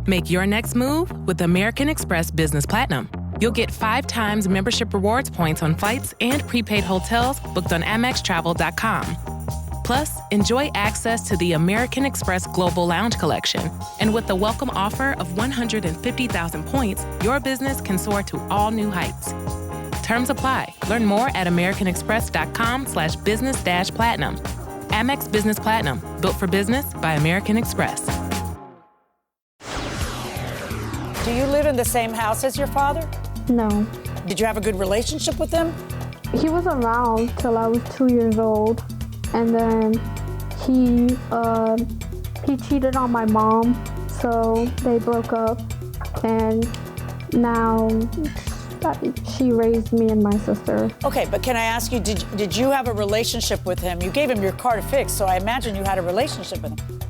Make your next move with American Express Business Platinum. You'll get 5 times membership rewards points on flights and prepaid hotels booked on AmexTravel.com. Plus, enjoy access to the American Express Global Lounge Collection. And with the welcome offer of 150,000 points, your business can soar to all new heights. Terms apply. Learn more at americanexpress.com/business-platinum. Amex Business Platinum, built for business by American Express. Do you live in the same house as your father? No. Did you have a good relationship with him? He was around till I was 2 years old, and then he cheated on my mom, so they broke up, and now she raised me and my sister. Okay, but can I ask you, did you have a relationship with him? You gave him your car to fix, so I imagine you had a relationship with him.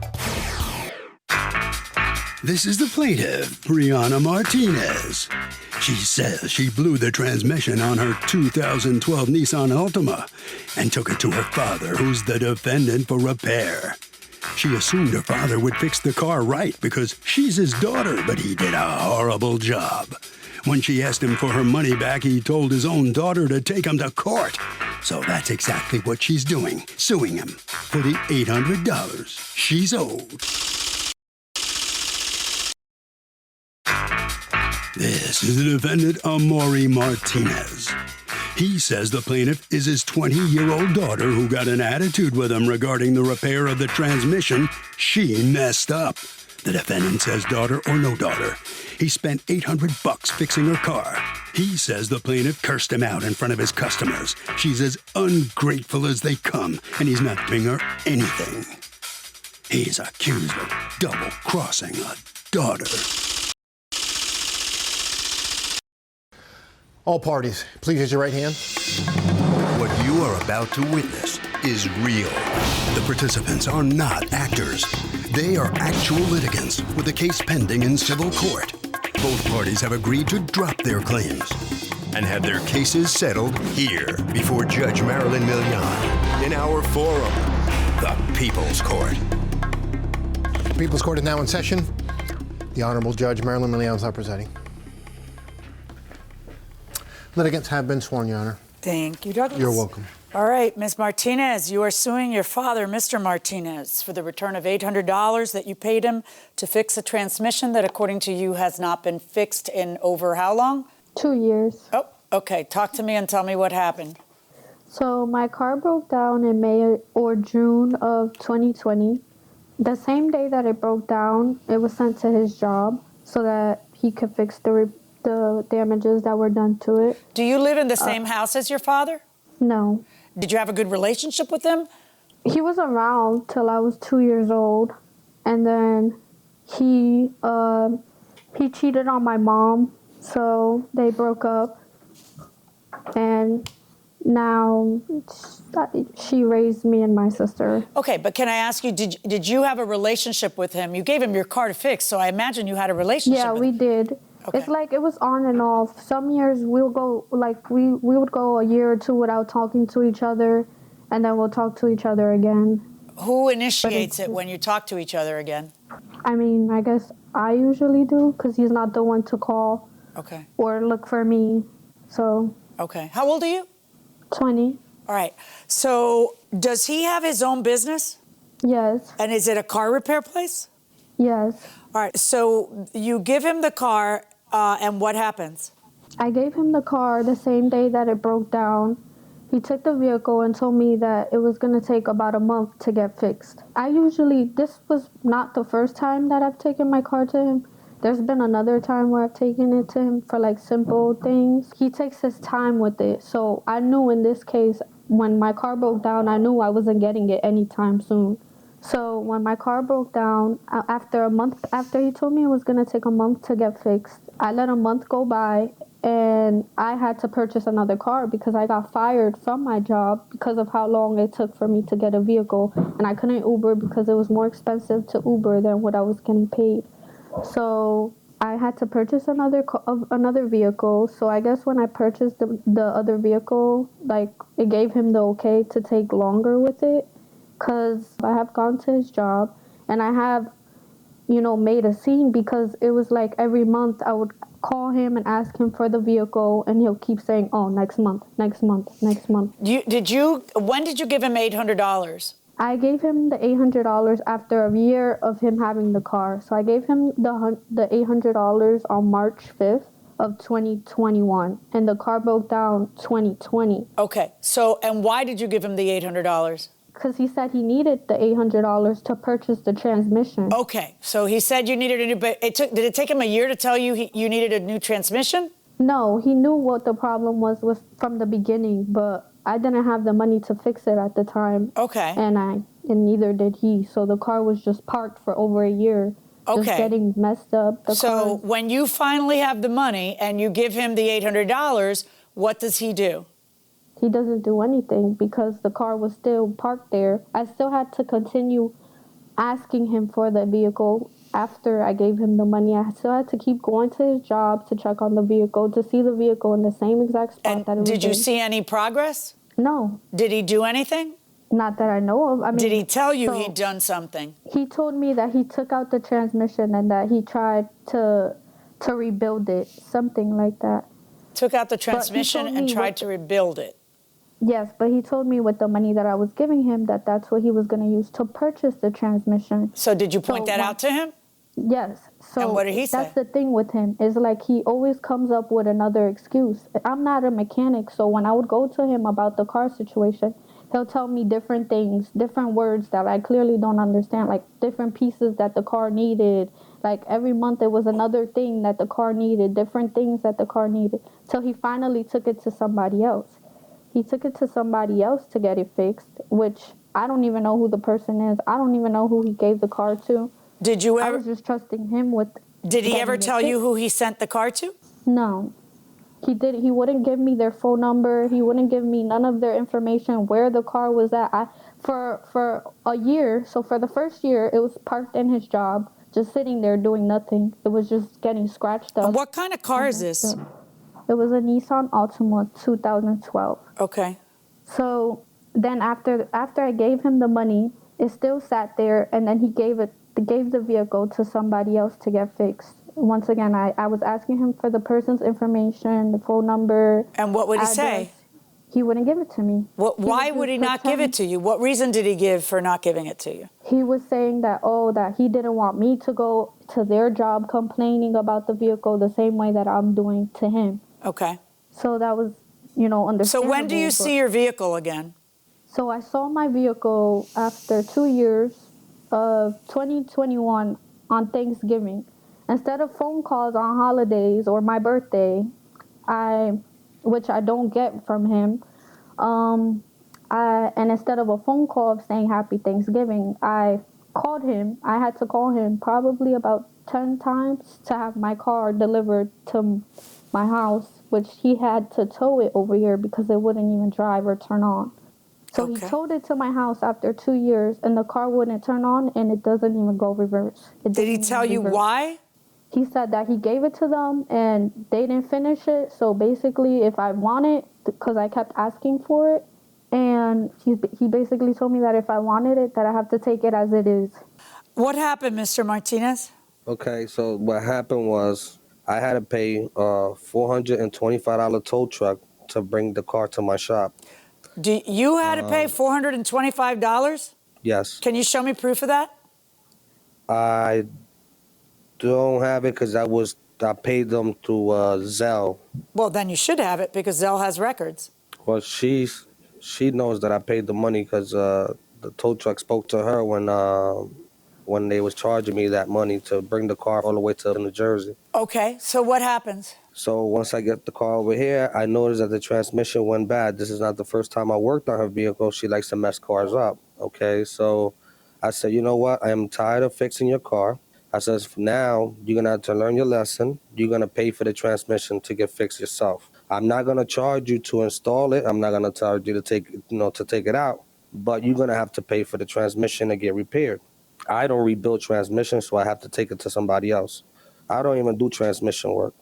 This is the plaintiff, Brianna Martinez. She says she blew the transmission on her 2012 Nissan Altima and took it to her father, who's the defendant, for repair. She assumed her father would fix the car right because she's his daughter, but he did a horrible job. When she asked him for her money back, he told his own daughter to take him to court. So that's exactly what she's doing, suing him for the $800 she's owed. This is the defendant, Amaury Martinez. He says the plaintiff is his 20-year-old daughter who got an attitude with him regarding the repair of the transmission. She messed up. The defendant says daughter or no daughter. He spent $800 fixing her car. He says the plaintiff cursed him out in front of his customers. She's as ungrateful as they come, and he's not giving her anything. He's accused of double-crossing a daughter. All parties, please raise your right hand. What you are about to witness is real. The participants are not actors. They are actual litigants with a case pending in civil court. Both parties have agreed to drop their claims and have their cases settled here before Judge Marilyn Milian in our forum, the People's Court. The People's Court is now in session. The Honorable Judge Marilyn Milian is now presiding. Litigants have been sworn, Your Honor. Thank you, Douglas. You're welcome. All right, Ms. Martinez, you are suing your father, Mr. Martinez, for the return of $800 that you paid him to fix a transmission that, according to you, has not been fixed in over how long? 2 years. Oh, okay. Talk to me and tell me what happened. So my car broke down in May or June of 2020. The same day that it broke down, it was sent to his job so that he could fix the damages that were done to it. Do you live in the same house as your father? No. Did you have a good relationship with him? He was around till I was 2 years old, and then he cheated on my mom, so they broke up, and now she raised me and my sister. Okay, but can I ask you, did you have a relationship with him? You gave him your car to fix, so I imagine you had a relationship Yeah, with we him. did. Okay. It's like it was on and off. Some years we'll go, like we would go a year or two without talking to each other, and then we'll talk to each other again. Who initiates it when you talk to each other again? I mean, I guess I usually do, because he's not the one to call Okay. or look for me. So. Okay. How old are you? 20. All right. So does he have his own business? Yes. And is it a car repair place? Yes. All right. So you give him the car, and what happens? I gave him the car the same day that it broke down. He took the vehicle and told me that it was going to take about a month to get fixed. This was not the first time that I've taken my car to him. There's been another time where I've taken it to him for like simple things. He takes his time with it. So I knew in this case, when my car broke down, I knew I wasn't getting it anytime soon. So when my car broke down, after he told me it was going to take a month to get fixed, I let a month go by, and I had to purchase another car because I got fired from my job because of how long it took for me to get a vehicle. And I couldn't Uber because it was more expensive to Uber than what I was getting paid. So I had to purchase another vehicle. So I guess when I purchased the other vehicle, like, it gave him the okay to take longer with it, because I have gone to his job and I have made a scene, because it was like every month I would call him and ask him for the vehicle, and he'll keep saying, oh, next month, next month, next month. When did you give him $800? I gave him the $800 after a year of him having the car. So I gave him the $800 on March 5th of 2021, and the car broke down 2020. Okay, so, and why did you give him the $800? Because he said he needed the $800 to purchase the transmission. Okay, so he said you needed a new, but did it take him a year to tell you you needed a new transmission? No, he knew what the problem was from the beginning, but I didn't have the money to fix it at the time. Okay. And neither did he. So the car was just parked for over a year. Okay. Just getting messed up. So when you finally have the money and you give him the $800, what does he do? He doesn't do anything because the car was still parked there. I still had to continue asking him for the vehicle after I gave him the money. I still had to keep going to his job to check on the vehicle, to see the vehicle in the same exact spot that it was in. Did you see any progress? No. Did he do anything? Not that I know of. I mean, did he tell you he'd done something? He told me that he took out the transmission and that he tried to rebuild it, something like that. Took out the transmission and tried to rebuild it. Yes, but he told me with the money that I was giving him that's what he was going to use to purchase the transmission. So did you point that out to him? Yes. So and what did he say? That's the thing with him, is like he always comes up with another excuse. I'm not a mechanic, so when I would go to him about the car situation, he'll tell me different things, different words that I clearly don't understand, like different pieces that the car needed. Like every month there was another thing that the car needed, different things that the car needed. So he finally took it to somebody else. He took it to somebody else to get it fixed, which I don't even know who the person is. I don't even know who he gave the car to. Did you ever? I was just trusting him with. Did he ever tell you who he sent the car to? No. He wouldn't give me their phone number. He wouldn't give me none of their information, where the car was at. For a year, so for the first year, it was parked in his job, just sitting there doing nothing. It was just getting scratched up. And what kind of car is this? It was a Nissan Altima 2012. Okay. So then after I gave him the money, it still sat there, and then he gave the vehicle to somebody else to get fixed. Once again, I was asking him for the person's information, the phone number. And what would he say? He wouldn't give it to me. Why would he not give it to you? What reason did he give for not giving it to you? He was saying that he didn't want me to go to their job complaining about the vehicle the same way that I'm doing to him. Okay. So that was, understandable. So when do you see your vehicle again? So I saw my vehicle after 2 years of 2021 on Thanksgiving. Instead of phone calls on holidays or my birthday, which I don't get from him, and instead of a phone call of saying Happy Thanksgiving, I called him. I had to call him probably about 10 times to have my car delivered to my house, which he had to tow it over here because it wouldn't even drive or turn on. So he towed it to my house after 2 years, and the car wouldn't turn on, and it doesn't even go reverse. Did he tell you why? He said that he gave it to them, and they didn't finish it. So basically, if I want it, because I kept asking for it, and he basically told me that if I wanted it, that I have to take it as it is. What happened, Mr. Martinez? Okay, so what happened was I had to pay a $425 tow truck to bring the car to my shop. You had to pay $425? Yes. Can you show me proof of that? I don't have it because I paid them through Zelle. Well, then you should have it because Zelle has records. Well, she knows that I paid the money because the tow truck spoke to her when they was charging me that money to bring the car all the way to New Jersey. Okay, so what happens? So once I get the car over here, I noticed that the transmission went bad. This is not the first time I worked on her vehicle. She likes to mess cars up, okay? So I said, you know what? I am tired of fixing your car. I says, now you're going to have to learn your lesson. You're going to pay for the transmission to get fixed yourself. I'm not going to charge you to install it. I'm not going to charge you to take it out. But you're going to have to pay for the transmission to get repaired. I don't rebuild transmission, so I have to take it to somebody else. I don't even do transmission work,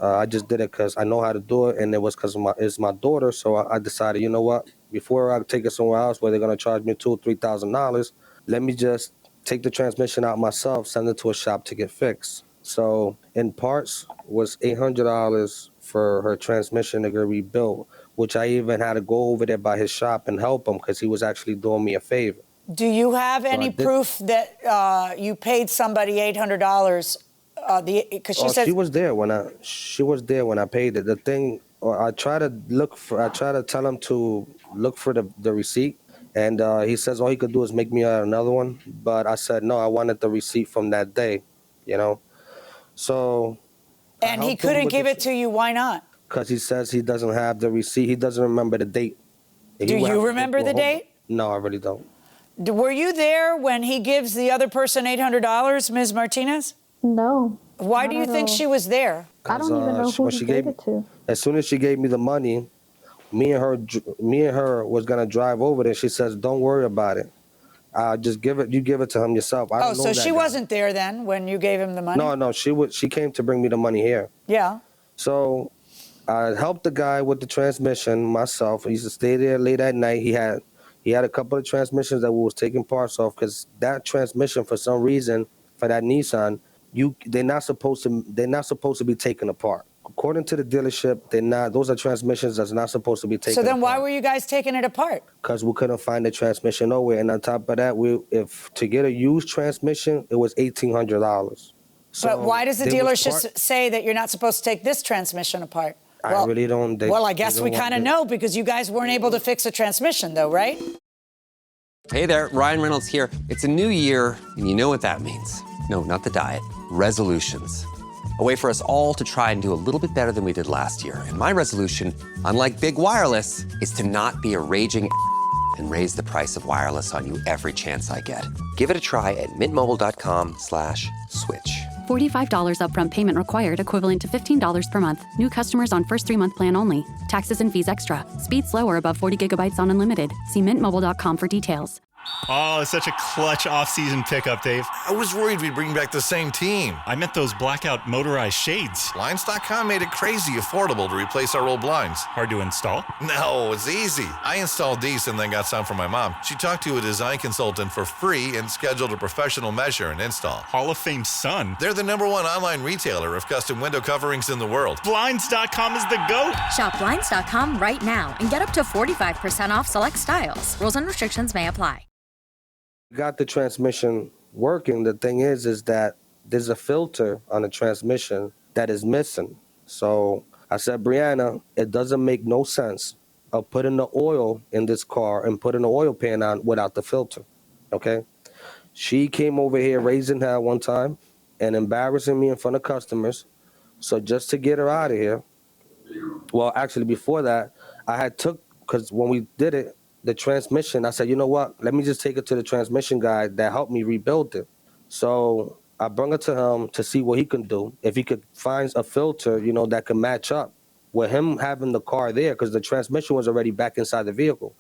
I just did it because I know how to do it, and it was because it's my daughter. So I decided, you know what? Before I take it somewhere else where they're going to charge me $2,000 or $3,000, let me just take the transmission out myself, send it to a shop to get fixed. So in parts was $800 for her transmission to get rebuilt, which I even had to go over there by his shop and help him because he was actually doing me a favor. Do you have any proof that you paid somebody $800? Because she said she was there when I paid it. The thing, I try to tell him to look for the receipt, and he says all he could do is make me another one. But I said no, I wanted the receipt from that day, you know. So. And he couldn't give it to you. Why not? Because he says he doesn't have the receipt. He doesn't remember the date. Do you remember the date? No, I really don't. Were you there when he gives the other person $800, Ms. Martinez? No. Why do you think she was there? I don't even know who she gave it to. As soon as she gave me the money, me and her was gonna drive over there. She says, "Don't worry about it. Just give it. You give it to him yourself." I don't know so that she guy. wasn't there then when you gave him the money? No, she came to bring me the money here. Yeah. So I helped the guy with the transmission myself. I used to stay there late at night. He had a couple of transmissions that we was taking parts off because that transmission, for some reason, for that Nissan, they're not supposed to be taken apart. According to the dealership, they're not. Those are transmissions that's not supposed to be taken apart. So then why were you guys taking it apart? Because we couldn't find the transmission nowhere. And on top of that, if to get a used transmission, it was $1,800. So but why does the dealership say that you're not supposed to take this transmission apart? I really don't. Well, I guess we kind of know because you guys weren't able to fix a transmission, though, right? Hey there, Ryan Reynolds here. It's a new year, and you know what that means. No, not the diet. Resolutions. A way for us all to try and do a little bit better than we did last year. And my resolution, unlike big wireless, is to not be a raging and raise the price of wireless on you every chance I get. Give it a try at mintmobile.com/switch. $45 upfront payment required, equivalent to $15 per month. New customers on first 3-month plan only. Taxes and fees extra. Speed slower above 40 gigabytes on unlimited. See mintmobile.com for details. Oh, it's such a clutch off-season pickup, Dave. I was worried we'd bring back the same team. I meant those blackout motorized shades. Blinds.com made it crazy affordable to replace our old blinds. Hard to install? No, it's easy. I installed these and then got some for my mom. She talked to a design consultant for free and scheduled a professional measure and install. Hall of Fame son. They're the #1 online retailer of custom window coverings in the world. Blinds.com is the GOAT. Shop Blinds.com right now and get up to 45% off select styles. Rules and restrictions may apply. Got the transmission working. The thing is that there's a filter on the transmission that is missing. So I said, Brianna, it doesn't make no sense of putting the oil in this car and putting the oil pan on without the filter, okay? She came over here raising hell one time and embarrassing me in front of customers. So just to get her out of here, well, actually before that, I had because when we did it, the transmission, I said, you know what? Let me just take it to the transmission guy that helped me rebuild it. So I brought it to him to see what he can do. If he could find a filter, that can match up with him having the car there, because the transmission was already back inside the vehicle.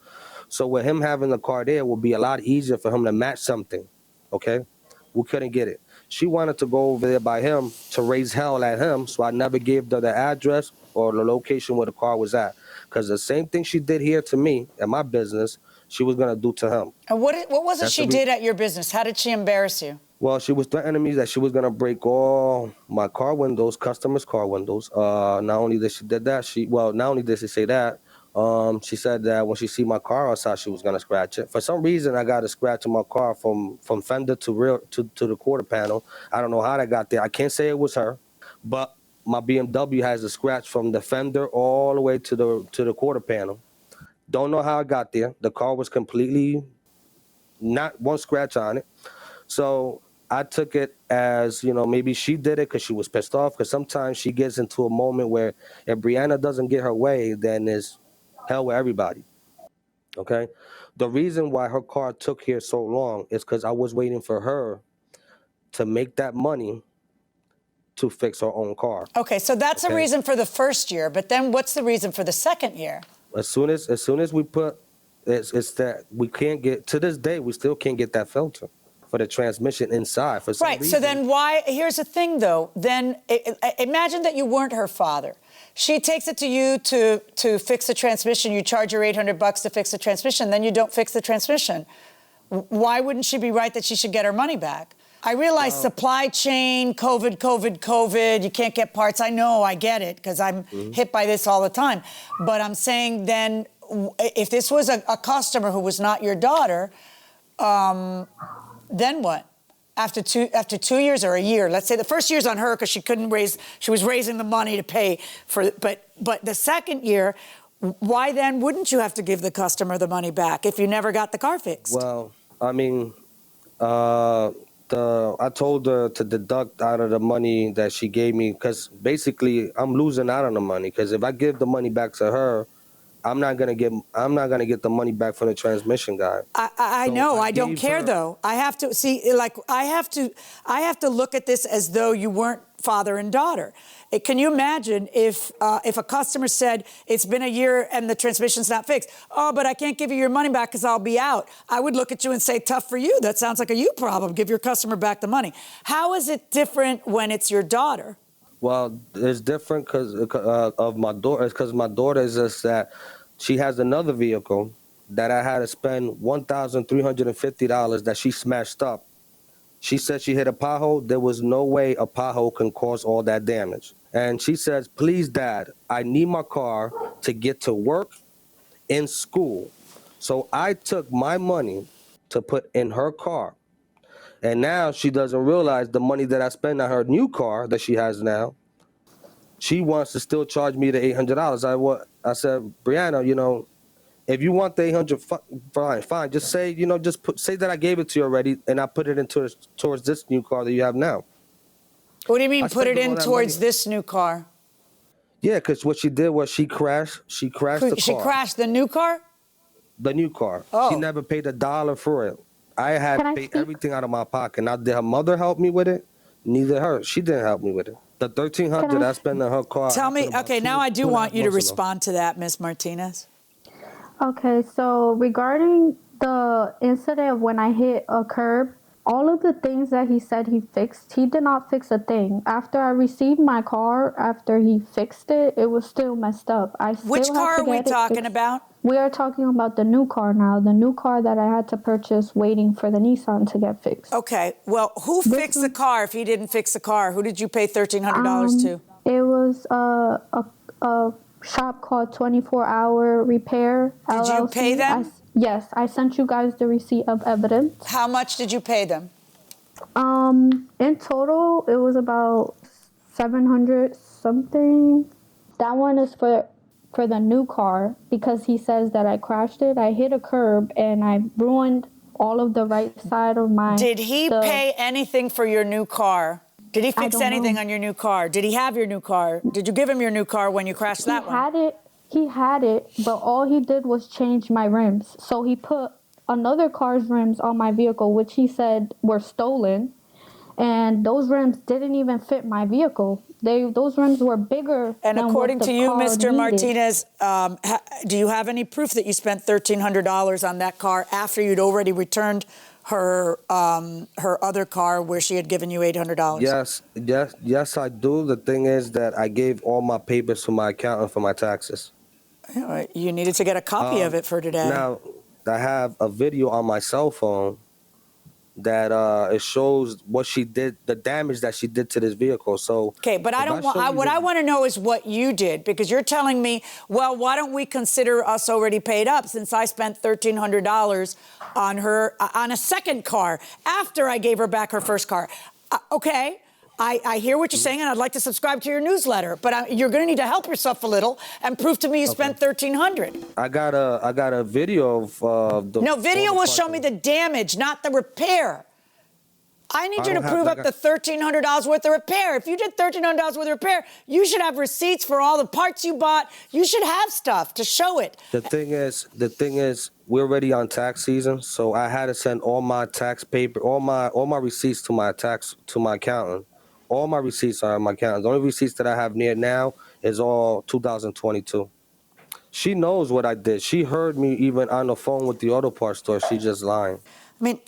So with him having the car there, it would be a lot easier for him to match something, okay? We couldn't get it. She wanted to go over there by him to raise hell at him, so I never gave her the address or the location where the car was at. Because the same thing she did here to me at my business, she was going to do to him. And what was it she did at your business? How did she embarrass you? Well, she was threatening me that she was going to break all my car windows, customers' car windows. Not only did she did that, not only did she say that, she said that when she see my car outside, she was going to scratch it. For some reason, I got a scratch in my car from fender to the quarter panel. I don't know how that got there. I can't say it was her, but my BMW has a scratch from the fender all the way to the quarter panel. Don't know how it got there. The car was completely not one scratch on it. So I took it as, maybe she did it because she was pissed off, because sometimes she gets into a moment where if Brianna doesn't get her way, then there's hell with everybody, okay? The reason why her car took here so long is because I was waiting for her to make that money to fix her own car. Okay, so that's the reason for the first year, but then what's the reason for the second year? As soon as we put, it's that we can't get, to this day, we still can't get that filter for the transmission inside for some reason. So then why, here's the thing though, then imagine that you weren't her father. She takes it to you to fix the transmission, you charge her $800 to fix the transmission, then you don't fix the transmission. Why wouldn't she be right that she should get her money back? I realize supply chain, COVID, you can't get parts. I know, I get it, because I'm hit by this all the time. But I'm saying then, if this was a customer who was not your daughter, then what? After 2 years or a year, let's say the first year's on her because she was raising the money to pay for, but the second year, why then wouldn't you have to give the customer the money back if you never got the car fixed? Well, I mean, I told her to deduct out of the money that she gave me because basically I'm losing out on the money because if I give the money back to her, I'm not gonna get the money back from the transmission guy. I know. I don't care though. I have to see, like, I have to look at this as though you weren't father and daughter. Can you imagine if a customer said it's been a year and the transmission's not fixed? Oh, but I can't give you your money back because I'll be out. I would look at you and say, tough for you. That sounds like a you problem. Give your customer back the money. How is it different when it's your daughter? Well, it's different because of my daughter. It's because my daughter is just that she has another vehicle that I had to spend $1,350 that she smashed up. She said she hit a pothole. There was no way a pothole can cause all that damage. And she says, please, Dad, I need my car to get to work and school. So I took my money to put in her car. And now she doesn't realize the money that I spend on her new car that she has now. She wants to still charge me the $800. I said, Brianna, if you want the $800, fine. Just say, say that I gave it to you already, and I put it towards this new car that you have now. What do you mean, put it in towards this new car? Yeah, because what she did was she crashed the car. She crashed the new car? The new car. Oh. She never paid $1 for it. I had to pay everything out of my pocket. Now, did her mother help me with it? Neither her. She didn't help me with it. The $1,300 I spent on her car. Tell me, okay, now I do want you to respond to that, Ms. Martinez. Okay, so regarding the incident of when I hit a curb, all of the things that he said he fixed, he did not fix a thing. After I received my car, after he fixed it, it was still messed up. Which car are we talking about? We are talking about the new car now, the new car that I had to purchase waiting for the Nissan to get fixed. Okay, well, who fixed the car if he didn't fix the car? Who did you pay $1,300 to? It was a shop called 24 Hour Repair, LLC. Did you pay them? Yes, I sent you guys the receipt of evidence. How much did you pay them? In total, it was about 700 something. That one is for the new car because he says that I crashed it. I hit a curb and I ruined all of the right side of my... Did he pay anything for your new car? Did he fix anything on your new car? Did he have your new car? Did you give him your new car when you crashed that one? He had it, but all he did was change my rims. So he put another car's rims on my vehicle, which he said were stolen. And those rims didn't even fit my vehicle. Those rims were bigger and than according what the to you, car Mr. needed. Martinez, do you have any proof that you spent $1,300 on that car after you'd already returned her other car where she had given you $800? Yes, I do. The thing is that I gave all my papers to my accountant for my taxes. You needed to get a copy of it for today. Now, I have a video on my cell phone that it shows what she did, the damage that she did to this vehicle. So okay, but I don't want. What I want to know is what you did, because you're telling me, well, why don't we consider us already paid up since I spent $1,300 on her on a second car after I gave her back her first car? Okay. I hear what you're saying, and I'd like to subscribe to your newsletter, but you're going to need to help yourself a little and prove to me you spent $1,300. I got a video of the... No, video will show me the damage, not the repair. I need you to prove up the $1,300 worth of repair. If you did $1,300 worth of repair, you should have receipts for all the parts you bought. You should have stuff to show it. The thing is, we're already on tax season, so I had to send all my tax paper, all my receipts to my accountant. All my receipts are on my account. The only receipts that I have near now is all 2022. She knows what I did. She heard me even on the phone with the auto parts store. She just lying. I mean,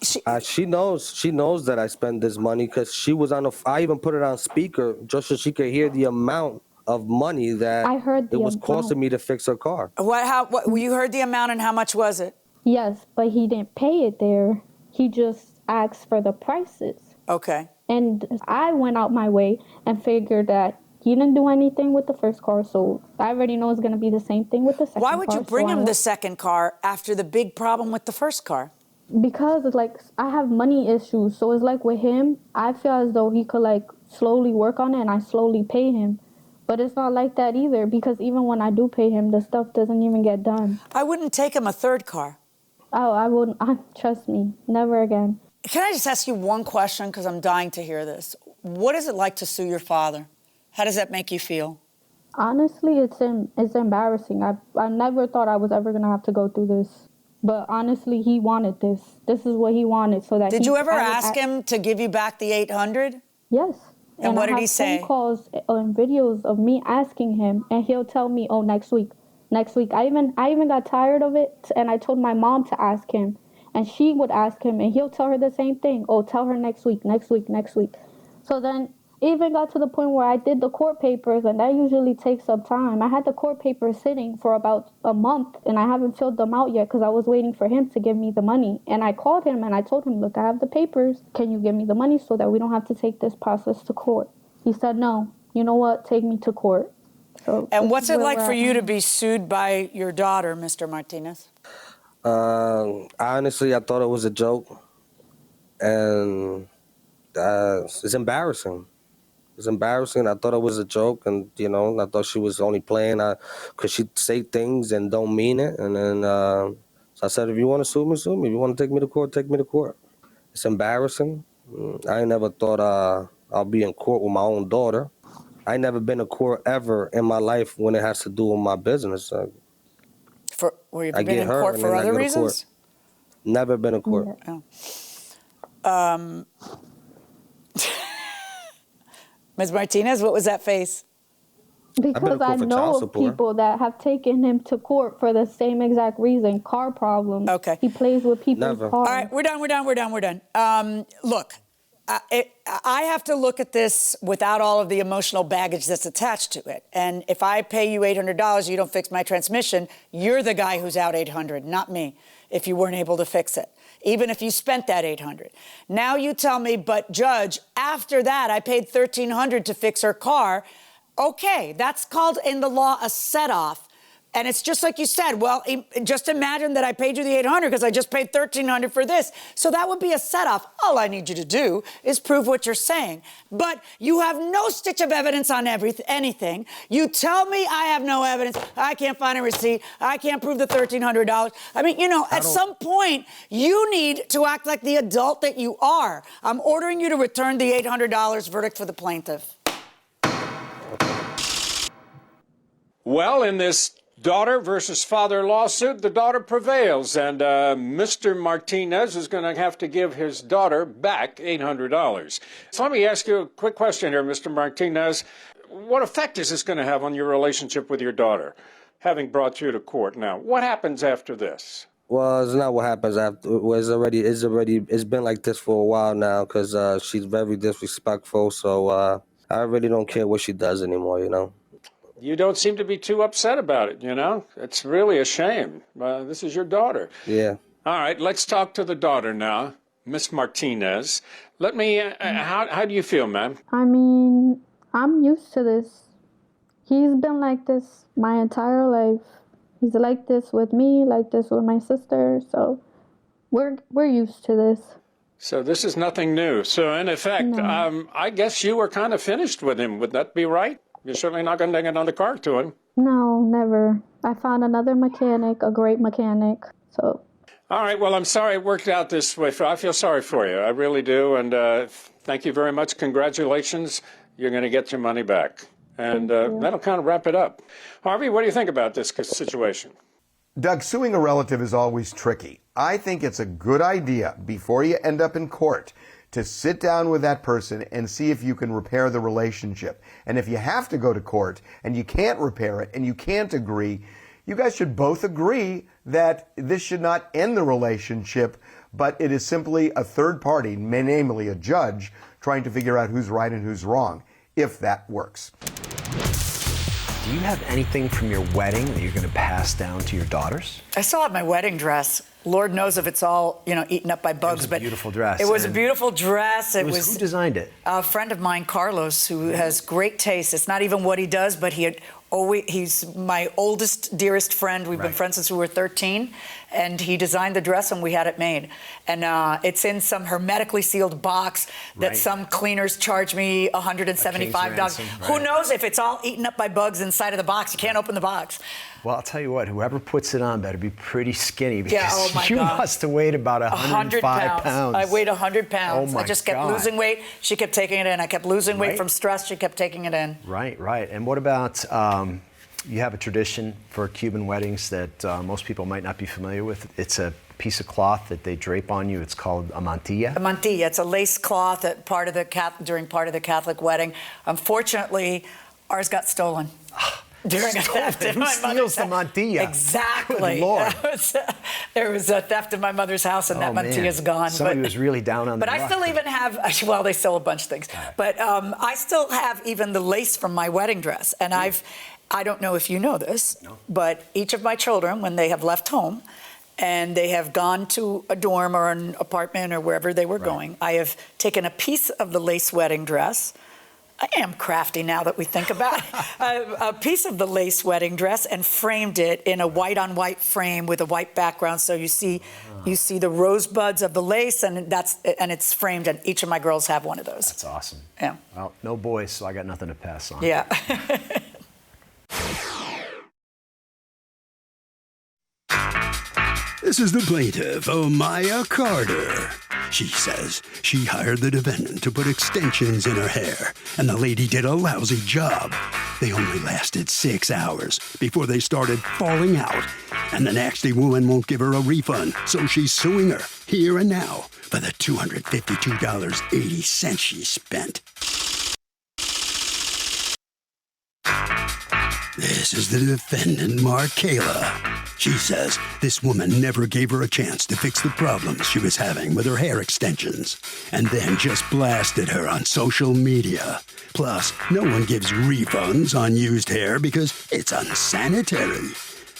she knows that I spend this money because she was on I even put it on speaker just so she could hear the amount of money that it was costing me to fix her car. You heard the amount and how much was it? Yes, but he didn't pay it there. He just asked for the prices. Okay. And I went out my way and figured that he didn't do anything with the first car, so I already know it's going to be the same thing with the second car. Why would you bring him the second car after the big problem with the first car? Because it's like I have money issues, so it's like with him, I feel as though he could like slowly work on it and I slowly pay him. But it's not like that either, because even when I do pay him, the stuff doesn't even get done. I wouldn't take him a third car. Oh, I wouldn't. Trust me, never again. Can I just ask you one question, because I'm dying to hear this? What is it like to sue your father? How does that make you feel? Honestly, it's embarrassing. I never thought I was ever going to have to go through this. But honestly, he wanted this. This is what he wanted. So that. Did you ever ask him to give you back the $800? Yes. And what did he say? I have phone calls and videos of me asking him, and he'll tell me, "Oh, next week." I even got tired of it, and I told my mom to ask him, and she would ask him, and he'll tell her the same thing. "Oh, tell her next week." So then it even got to the point where I did the court papers, and that usually takes up time. I had the court papers sitting for about a month, and I haven't filled them out yet because I was waiting for him to give me the money. And I called him, and I told him, "Look, I have the papers. Can you give me the money so that we don't have to take this process to court?" He said, "No. You know what? Take me to court." So and what's it like for you to be sued by your daughter, Mr. Martinez? Honestly, I thought it was a joke. And it's embarrassing. It's embarrassing. I thought it was a joke, and I thought she was only playing because she'd say things and don't mean it. And then so I said, if you want to sue me, sue me. If you want to take me to court, take me to court. It's embarrassing. I never thought I'll be in court with my own daughter. I never been to court ever in my life when it has to do with my business. Were you been in court for other reasons? Never been in court. Yeah. Oh. Ms. Martinez, what was that face? Because I know of people that have taken him to court for the same exact reason, car problems. Okay. He plays with people's cars. All right, we're done. Look, I have to look at this without all of the emotional baggage that's attached to it. And if I pay you $800, you don't fix my transmission, you're the guy who's out $800, not me, if you weren't able to fix it, even if you spent that $800. Now you tell me, but Judge, after that, I paid $1,300 to fix her car. Okay, that's called in the law a set-off. And it's just like you said, well, just imagine that I paid you the $800 because I just paid $1,300 for this. So that would be a set-off. All I need you to do is prove what you're saying. But you have no stitch of evidence on anything. You tell me I have no evidence. I can't find a receipt. I can't prove the $1,300. I mean, at some point, you need to act like the adult that you are. I'm ordering you to return the $800 verdict for the plaintiff. Well, in this daughter versus father lawsuit, the daughter prevails, and Mr. Martinez is going to have to give his daughter back $800. So let me ask you a quick question here, Mr. Martinez. What effect is this going to have on your relationship with your daughter, having brought you to court now? What happens after this? Well, it's not what happens after. It's been like this for a while now because she's very disrespectful. So I really don't care what she does anymore, You don't seem to be too upset about it, It's really a shame. This is your daughter. Yeah. All right, let's talk to the daughter now, Miss Martinez. Let me, how do you feel, ma'am? I mean, I'm used to this. He's been like this my entire life. He's like this with me, like this with my sister, so we're used to this. So this is nothing new. So in effect, no. I guess you were kind of finished with him. Would that be right? You're certainly not going to take another car to him. No, never. I found another mechanic, a great mechanic, so. All right, well, I'm sorry it worked out this way. I feel sorry for you. I really do, and thank you very much. Congratulations. You're going to get your money back. And that'll kind of wrap it up. Harvey, what do you think about this situation? Doug, suing a relative is always tricky. I think it's a good idea, before you end up in court, to sit down with that person and see if you can repair the relationship. And if you have to go to court and you can't repair it and you can't agree, you guys should both agree that this should not end the relationship, but it is simply a third party, namely a judge, trying to figure out who's right and who's wrong, if that works. Do you have anything from your wedding that you're going to pass down to your daughters? I still have my wedding dress. Lord knows if it's all, eaten up by bugs. It was a beautiful dress. It was a beautiful dress. Who designed it? A friend of mine, Carlos, who has great taste. It's not even what he does, but he's my oldest, dearest friend. We've been friends since we were 13, and he designed the dress, and we had it made. And it's in some hermetically sealed box that some cleaners charge me $175. Who knows if it's all eaten up by bugs inside of the box? You can't open the box. Well, I'll tell you what, whoever puts it on better be pretty skinny, because oh my you God. must have weighed about 105 pounds. I weighed 100 pounds. Oh my I just kept God. losing weight. She kept taking it in. I kept losing weight from stress. She kept taking it in. Right. And what about, you have a tradition for Cuban weddings that most people might not be familiar with. It's a piece of cloth that they drape on you. It's called a mantilla. A mantilla. It's a lace cloth at during part of the Catholic wedding. Unfortunately, ours got stolen. During a theft in my mother's the mantilla? Exactly. Good Lord. There was a theft in my mother's house, and that mantilla's gone. Somebody was really down on But the I still even have, well, they stole a bunch of things. But I still have even the lace from my wedding dress. And I don't know if you know this, but each of my children, when they have left home, and they have gone to a dorm or an apartment or wherever they were going, I have taken a piece of the lace wedding dress. I am crafty now that we think about it. A piece of the lace wedding dress and framed it in a white-on-white frame with a white background. So you see the rosebuds of the lace, and it's framed. And each of my girls have one of those. That's awesome. Yeah. Well, no boys, so I got nothing to pass on. Yeah. This is the plaintiff, Omaya Carter. She says she hired the defendant to put extensions in her hair, and the lady did a lousy job. They only lasted 6 hours before they started falling out, and the nasty woman won't give her a refund, so she's suing her here and now for the $252.80 she spent. This is the defendant, Markayla. She says this woman never gave her a chance to fix the problems she was having with her hair extensions, and then just blasted her on social media. Plus, no one gives refunds on used hair because it's unsanitary.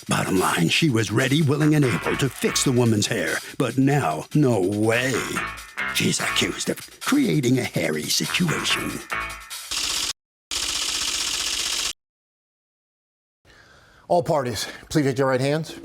Bottom line, she was ready, willing, and able to fix the woman's hair, but now, no way. She's accused of creating a hairy situation. All parties, please take your right hands.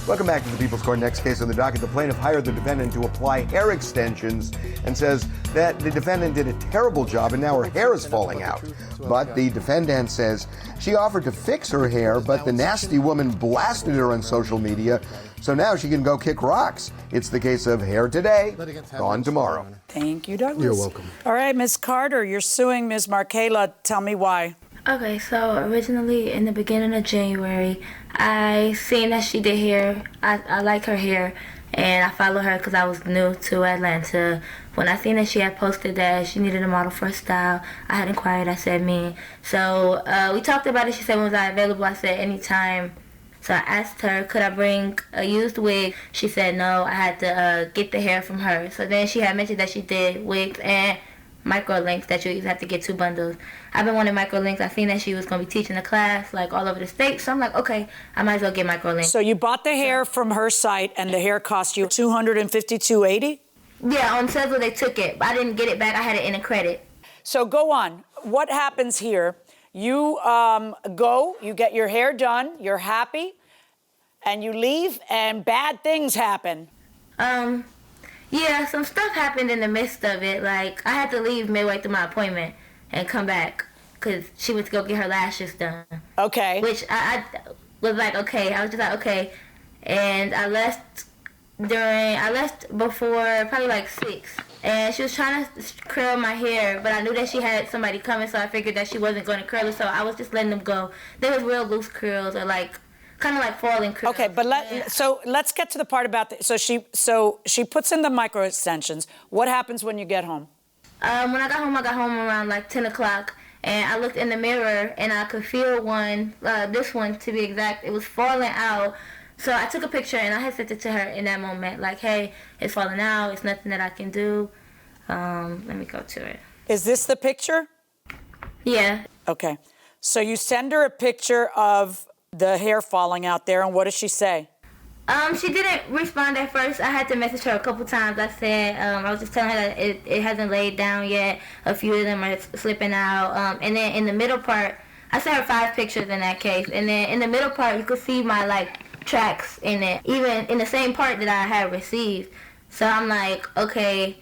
Welcome back to the People's Court. Next case on the docket. The plaintiff hired the defendant to apply hair extensions and says that the defendant did a terrible job and now her hair is falling out. But the defendant says she offered to fix her hair, but the nasty woman blasted her on social media, so now she can go kick rocks. It's the case of hair today, gone tomorrow. Thank you, Douglas. You're welcome. All right, Ms. Carter, you're suing Ms. Markayla. Tell me why. Okay, so originally in the beginning of January, I seen that she did hair. I like her hair, and I followed her because I was new to Atlanta. When I seen that she had posted that she needed a model for a style, I had inquired. I said me. So we talked about it. She said, when was I available? I said anytime. So I asked her, could I bring a used wig? She said no, I had to get the hair from her. So then she had mentioned that she did wigs and micro links, that you have to get 2 bundles. I've been wanting micro links. I seen that she was going to be teaching a class like all over the state. So I'm like, okay, I might as well get micro links. So you bought the hair from her site, and the hair cost you $252.80? Yeah, on Sezzle they took it. But I didn't get it back. I had it in a credit. So go on. What happens here? You go, you get your hair done, you're happy, and you leave, and bad things happen. Yeah, some stuff happened in the midst of it. Like, I had to leave midway through my appointment and come back because she went to go get her lashes done. Okay. Which I was like, okay. I was just like, okay. And I left before probably like 6. And she was trying to curl my hair, but I knew that she had somebody coming, so I figured that she wasn't going to curl it, so I was just letting them go. They was real loose curls, or like kind of like falling curls. Okay, but let's get to the part about so she puts in the micro extensions. What happens when you get home? When I got home around like 10 o'clock, and I looked in the mirror, and I could feel one, this one to be exact, it was falling out. So I took a picture, and I had sent it to her in that moment, like, hey, it's falling out, it's nothing that I can do. Let me go to it. Is this the picture? Yeah. Okay. So you send her a picture of the hair falling out there, and what does she say? She didn't respond at first. I had to message her a couple times. I said, I was just telling her that it hasn't laid down yet. A few of them are slipping out. And then in the middle part, I sent her 5 pictures in that case. And then in the middle part, you could see my, tracks in it, even in the same part that I had received. So I'm like, okay.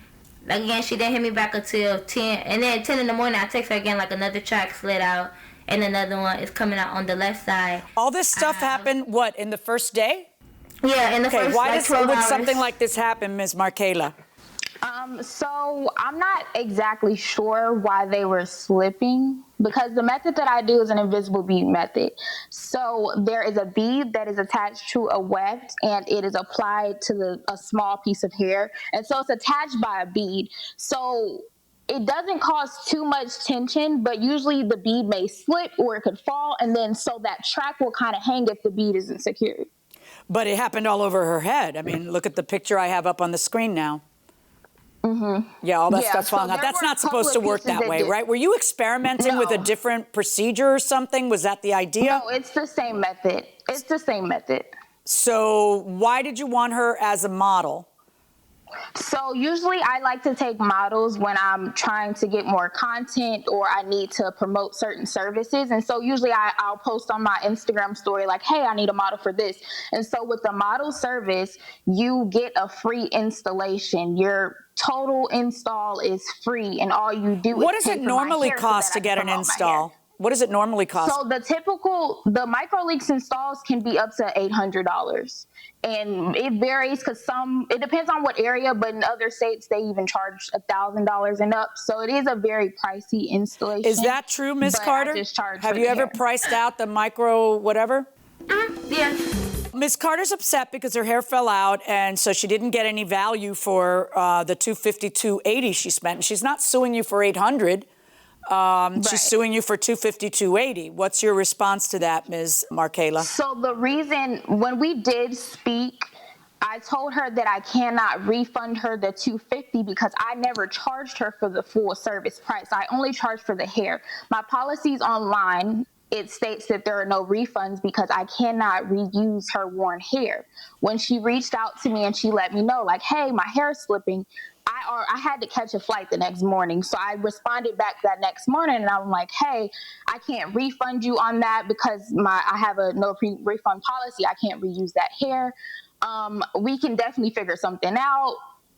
Again, she didn't hit me back until 10. And then at 10 in the morning, I text her again, another track slid out. And another one is coming out on the left side. All this stuff happened, in the first day? Yeah, in the first, why would hours. something like this happen, Ms. Markela? So I'm not exactly sure why they were slipping, because the method that I do is an invisible bead method. So there is a bead that is attached to a weft, and it is applied to a small piece of hair. And so it's attached by a bead. So it doesn't cause too much tension, but usually the bead may slip or it could fall, and then so that track will kind of hang if the bead isn't secured. But it happened all over her head. I mean, look at the picture I have up on the screen now. Mm-hmm. Yeah, all that stuff's falling out. That's not supposed to work that way, right? Were you experimenting with a different procedure or something? Was that the idea? No, it's the same method. It's the same method. So why did you want her as a model? So usually I like to take models when I'm trying to get more content or I need to promote certain services. And so usually I'll post on my Instagram story like, hey, I need a model for this. And so with the model service, you get a free installation. Your total install is free, and all you do What does it normally cost to get an install? What does it normally cost? So the microleaks installs can be up to $800. And it varies because it depends on what area, but in other states, they even charge $1,000 and up. So it is a very pricey installation. Is that true, Ms. Carter? Have you ever priced out the micro whatever? Yeah. Ms. Carter's upset because her hair fell out, and so she didn't get any value for the $252.80 she spent. And she's not suing you for $800. She's suing you for $252.80. What's your response to that, Ms. Markela? So the reason, when we did speak, I told her that I cannot refund her the $250 because I never charged her for the full service price. I only charged for the hair. My policies online, it states that there are no refunds because I cannot reuse her worn hair. When she reached out to me and she let me know, like, hey, my hair is slipping, I had to catch a flight the next morning. So I responded back that next morning and I'm like, hey, I can't refund you on that because I have a no refund policy. I can't reuse that hair. We can definitely figure something out.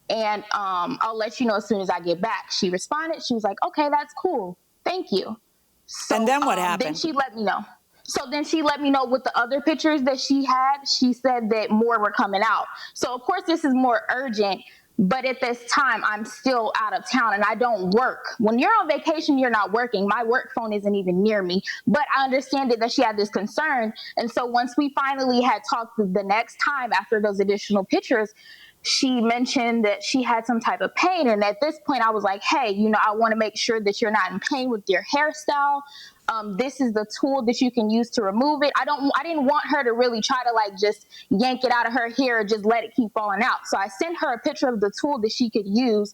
And I'll let you know as soon as I get back. She responded. She was like, okay, that's cool. Thank you. So, and then what happened? Then she let me know. So then she let me know with the other pictures that she had. She said that more were coming out. So, of course, this is more urgent. But at this time, I'm still out of town and I don't work. When you're on vacation, you're not working. My work phone isn't even near me. But I understand that she had this concern. And so once we finally had talked the next time after those additional pictures, she mentioned that she had some type of pain. And at this point, I was like, hey, I want to make sure that you're not in pain with your hairstyle. This is the tool that you can use to remove it. I didn't want her to really try to just yank it out of her hair, just let it keep falling out. So I sent her a picture of the tool that she could use.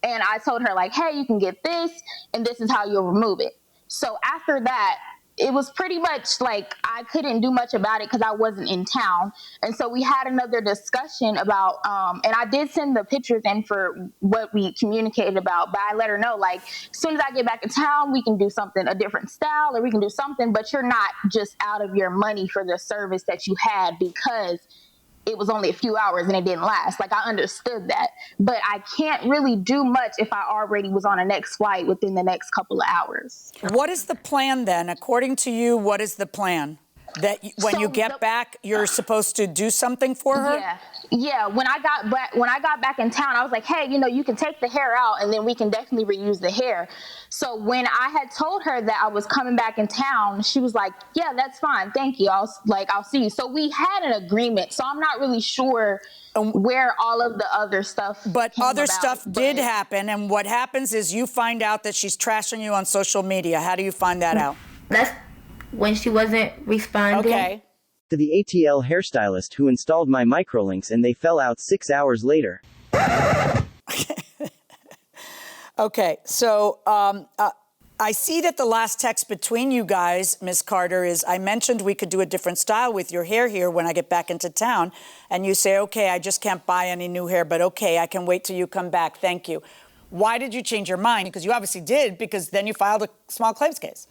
And I told her hey, you can get this and this is how you'll remove it. So after that, it was pretty much I couldn't do much about it because I wasn't in town. And so we had another discussion about, and I did send the pictures in for what we communicated about, but I let her know, as soon as I get back in town, we can do something, a different style, or we can do something, but you're not just out of your money for the service that you had because it was only a few hours and it didn't last. I understood that, but I can't really do much if I already was on a next flight within the next couple of hours. What is the plan then? According to you, what is the plan? That when you get back, you're supposed to do something for her? Yeah. When I got back in town, I was like, hey, you can take the hair out and then we can definitely reuse the hair. So when I had told her that I was coming back in town, she was like, yeah, that's fine. Thank you. I'll see you. So we had an agreement. So I'm not really sure where all of the other stuff did happen. And what happens is you find out that she's trashing you on social media. How do you find that out? That's when she wasn't responding. Okay. To the ATL hairstylist who installed my microlinks and they fell out 6 hours later. Okay, so I see that the last text between you guys, Ms. Carter, is I mentioned we could do a different style with your hair here when I get back into town. And you say, okay, I just can't buy any new hair, but okay, I can wait till you come back. Thank you. Why did you change your mind? Because you obviously did, because then you filed a small claims case.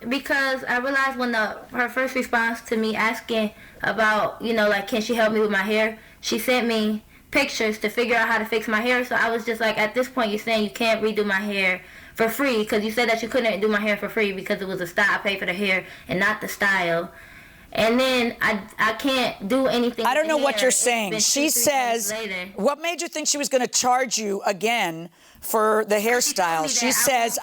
Because I realized when her first response to me asking about, like, can she help me with my hair, she sent me pictures to figure out how to fix my hair. So I was just like, at this point, you're saying you can't redo my hair for free, because you said that you couldn't do my hair for free because it was a style. I paid for the hair and not the style. And then I can't do anything. I don't know what you're saying. She says, what made you think she was going to charge you again for the hairstyle? She says,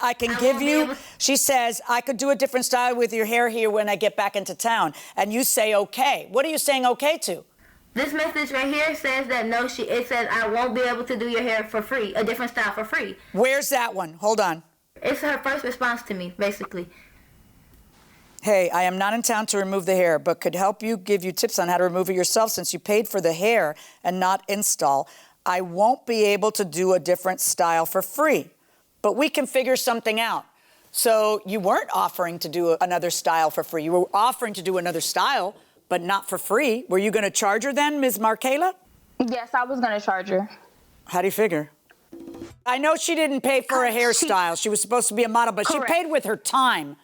she says, I could do a different style with your hair here when I get back into town. And you say, okay. What are you saying okay to? This message right here says that it says I won't be able to do your hair for free, a different style for free. Where's that one? Hold on. It's her first response to me, basically. Hey, I am not in town to remove the hair, but could help you give you tips on how to remove it yourself since you paid for the hair and not install. I won't be able to do a different style for free, but we can figure something out. So you weren't offering to do another style for free. You were offering to do another style, but not for free. Were you going to charge her then, Ms. Markela? Yes, I was going to charge her. How do you figure? I know she didn't pay for a hairstyle. She was supposed to be a model, but Correct. she paid with her time.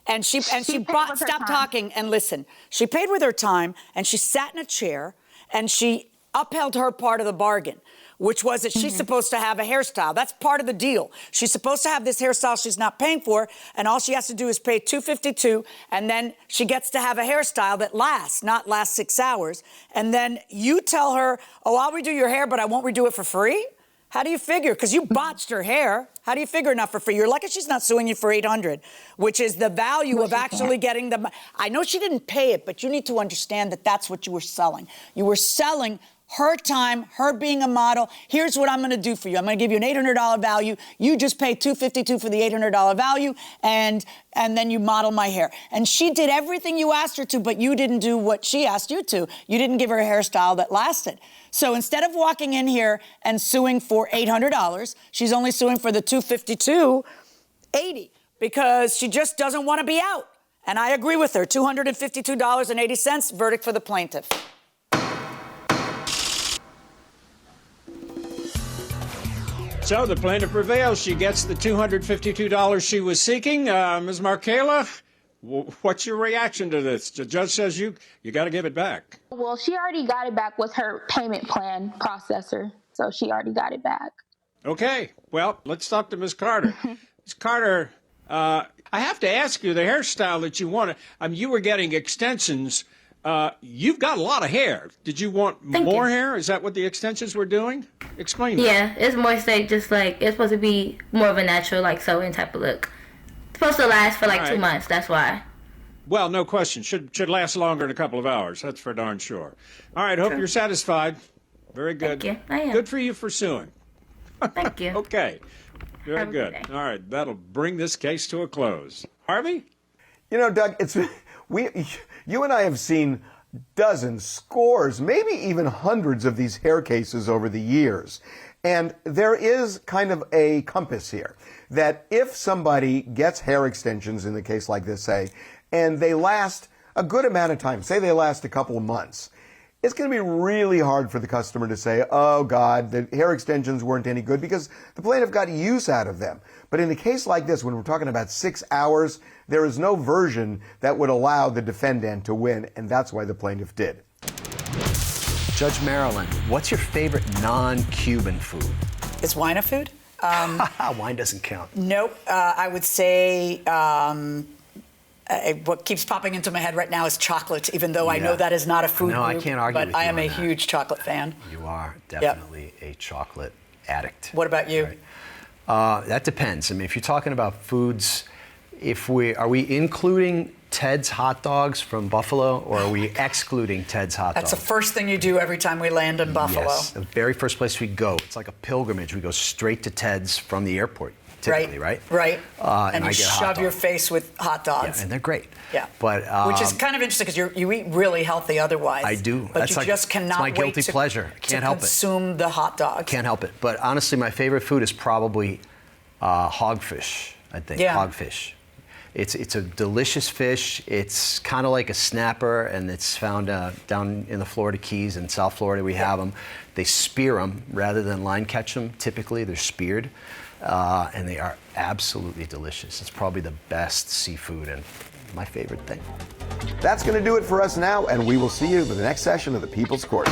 And she stop talking and listen. She paid with her time, and she sat in a chair, and she upheld her part of the bargain, which was that she's supposed to have a hairstyle. That's part of the deal. She's supposed to have this hairstyle she's not paying for, and all she has to do is pay $252, and then she gets to have a hairstyle that lasts, not lasts 6 hours. And then you tell her, oh, I'll redo your hair, but I won't redo it for free? How do you figure? Because you botched her hair. How do you figure not for free? You're lucky she's not suing you for $800, which is the value of actually getting the. I know she didn't pay it, but you need to understand that that's what you were selling. You were selling her time, her being a model. Here's what I'm going to do for you. I'm going to give you an $800 value. You just pay $252 for the $800 value, and then you model my hair. And she did everything you asked her to, but you didn't do what she asked you to. You didn't give her a hairstyle that lasted. So instead of walking in here and suing for $800, she's only suing for the $252.80 because she just doesn't want to be out. And I agree with her. $252.80, verdict for the plaintiff. So the plaintiff prevails. She gets the $252 she was seeking. Ms. Markela, what's your reaction to this? The judge says you got to give it back. Well, she already got it back with her payment plan processor, so she already got it back. Okay. Well, let's talk to Ms. Carter. Ms. Carter, I have to ask you, the hairstyle that you wanted, you were getting extensions. You've got a lot of hair. Did you want more hair? Is that what the extensions were doing? Explain that. Yeah, it's more so just like, it's supposed to be more of a natural, like, sewing type of look. It's supposed to last for like 2 months, that's why. Well, no question. Should last longer than a couple of hours. That's for darn sure. All right, hope you're satisfied. Very good. Thank you. I am. Good for you for suing. Thank you. Okay. Very good. All right, that'll bring this case to a close. Harvey? You know, Doug, you and I have seen dozens, scores, maybe even hundreds of these hair cases over the years. And there is kind of a compass here that if somebody gets hair extensions in the case like this, say, and they last a good amount of time, say they last a couple of months, it's going to be really hard for the customer to say, oh, God, the hair extensions weren't any good because the plaintiff got use out of them. But in a case like this, when we're talking about 6 hours, there is no version that would allow the defendant to win, and that's why the plaintiff did. Judge Marilyn, what's your favorite non-Cuban food? Is wine a food? Wine doesn't count. Nope. I would say what keeps popping into my head right now is chocolate, even though I know that is not a food No, group, I can't argue but with I you am on a that. huge chocolate fan. You are definitely a chocolate addict. What about you? Right. That depends. I mean, if you're talking about foods, are we including Ted's hot dogs from Buffalo, or are we excluding Ted's hot dogs? That's the first thing you do every time we land in Buffalo. Yes, the very first place we go. It's like a pilgrimage. We go straight to Ted's from the airport, typically, right? Right. And you I get a hot shove dog. your face with hot dogs. Yeah, and they're great. Yeah. But which is kind of interesting because you eat really healthy otherwise. I do. But That's you like, just cannot it's my wait guilty to, pleasure. I can't help it. Consume the hot dog. Can't help it. But honestly, my favorite food is probably hogfish. I think. Yeah. Hogfish. It's a delicious fish. It's kind of like a snapper, and it's found down in the Florida Keys in South Florida. We have them. They spear them rather than line catch them. Typically, they're speared, and they are absolutely delicious. It's probably the best seafood and my favorite thing. That's going to do it for us now, and we will see you for the next session of the People's Court.